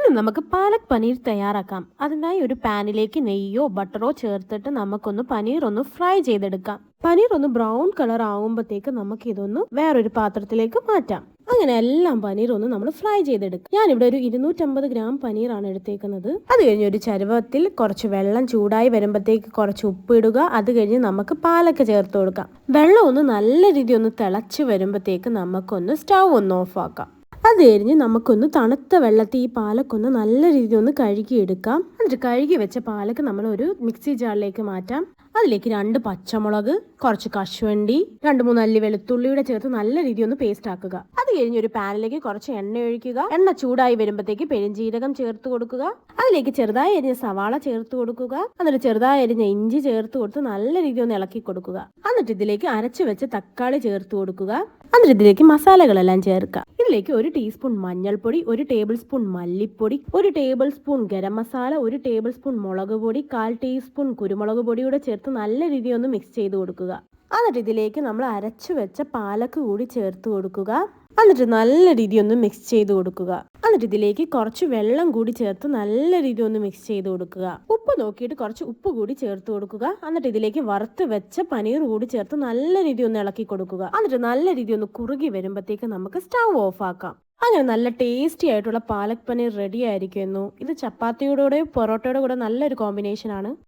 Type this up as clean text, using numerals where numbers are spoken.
ഇനി നമുക്ക് പാലക് പനീർ തയ്യാറാക്കാം. അതിനായി ഒരു പാനിലേക്ക് നെയ്യോ ബട്ടറോ ചേർത്തിട്ട് നമുക്കൊന്ന് പനീർ ഒന്ന് ഫ്രൈ ചെയ്തെടുക്കാം. പനീർ ഒന്ന് ബ്രൗൺ കളർ ആകുമ്പോഴത്തേക്ക് നമുക്ക് ഇതൊന്ന് വേറൊരു പാത്രത്തിലേക്ക് മാറ്റാം. അങ്ങനെ എല്ലാം പനീർ ഒന്ന് നമ്മൾ ഫ്രൈ ചെയ്തെടുക്കും. ഞാനിവിടെ ഒരു 250 ഗ്രാം പനീറാണ് എടുത്തേക്കുന്നത്. അത് കഴിഞ്ഞ് ഒരു ചരുവത്തിൽ കുറച്ച് വെള്ളം ചൂടായി വരുമ്പോഴത്തേക്ക് കുറച്ച് ഉപ്പ് ഇടുക. അത് കഴിഞ്ഞ് നമുക്ക് പാലൊക്കെ ചേർത്ത് കൊടുക്കാം. വെള്ളം ഒന്ന് നല്ല രീതിയിൽ ഒന്ന് തിളച്ച് വരുമ്പോഴത്തേക്ക് നമുക്കൊന്ന് സ്റ്റൗ ഒന്ന് ഓഫ് ആക്കാം. അത് കഴിഞ്ഞ് നമുക്കൊന്ന് തണുത്ത വെള്ളത്തിൽ ഈ പാലക്കൊന്ന് നല്ല രീതിയിൽ ഒന്ന് കഴുകിയെടുക്കാം. എന്നിട്ട് കഴുകി വെച്ച പാലക്ക് നമ്മൾ ഒരു മിക്സി ജാറിലേക്ക് മാറ്റാം. അതിലേക്ക് 2 പച്ചമുളക്, കുറച്ച് കശുവണ്ടി, 2-3 അല്ലി വെളുത്തുള്ളിയുടെ ചേർത്ത് നല്ല രീതിയിൽ ഒന്ന് പേസ്റ്റ് ആക്കുക. അത് കഴിഞ്ഞ് ഒരു പാനിലേക്ക് കുറച്ച് എണ്ണ ഒഴിക്കുക. എണ്ണ ചൂടായി വരുമ്പോഴത്തേക്ക് പെരുംജീരകം ചേർത്ത് കൊടുക്കുക. അതിലേക്ക് ചെറുതായി അരിഞ്ഞ സവാള ചേർത്ത് കൊടുക്കുക. എന്നിട്ട് ചെറുതായി അരിഞ്ഞ ഇഞ്ചി ചേർത്ത് കൊടുത്ത് നല്ല രീതിയിൽ ഒന്ന് ഇളക്കി കൊടുക്കുക. എന്നിട്ട് ഇതിലേക്ക് അരച്ചു വെച്ച തക്കാളി ചേർത്ത് കൊടുക്കുക. എന്നിട്ട് ഇതിലേക്ക് മസാലകളെല്ലാം ചേർക്കുക. ഇതിലേക്ക് 1 ടീസ്പൂൺ മഞ്ഞൾപ്പൊടി, 1 ടേബിൾ സ്പൂൺ മല്ലിപ്പൊടി, 1 table spoon garam masala, 1 table spoon മുളക് പൊടി, 1/4 ടീസ്പൂൺ കുരുമുളക് പൊടിയുടെ ചേർത്ത് നല്ല രീതിയിൽ ഒന്ന് മിക്സ് ചെയ്ത് കൊടുക്കുക. എന്നിട്ട് ഇതിലേക്ക് നമ്മൾ അരച്ചു വെച്ച പാലക്ക് കൂടി ചേർത്ത് കൊടുക്കുക. എന്നിട്ട് നല്ല രീതിയിൽ ഒന്ന് മിക്സ് ചെയ്ത് കൊടുക്കുക. എന്നിട്ട് ഇതിലേക്ക് കുറച്ച് വെള്ളം കൂടി ചേർത്ത് നല്ല രീതിയിൽ ഒന്ന് മിക്സ് ചെയ്ത് കൊടുക്കുക. ഉപ്പ് നോക്കിയിട്ട് കുറച്ച് ഉപ്പ് കൂടി ചേർത്ത് കൊടുക്കുക. എന്നിട്ട് ഇതിലേക്ക് വറുത്ത് വെച്ച പനീർ കൂടി ചേർത്ത് നല്ല രീതിയിൽ ഒന്ന് ഇളക്കി കൊടുക്കുക. എന്നിട്ട് നല്ല രീതിയിൽ ഒന്ന് കുറുകി വരുമ്പോഴത്തേക്ക് നമുക്ക് സ്റ്റൗ ഓഫ് ആക്കാം. അങ്ങനെ നല്ല ടേസ്റ്റി ആയിട്ടുള്ള പാലക് പനീർ റെഡി ആയിരിക്കുന്നു. ഇത് ചപ്പാത്തിയുടെ പൊറോട്ടയുടെ കൂടെ നല്ലൊരു കോമ്പിനേഷൻ ആണ്.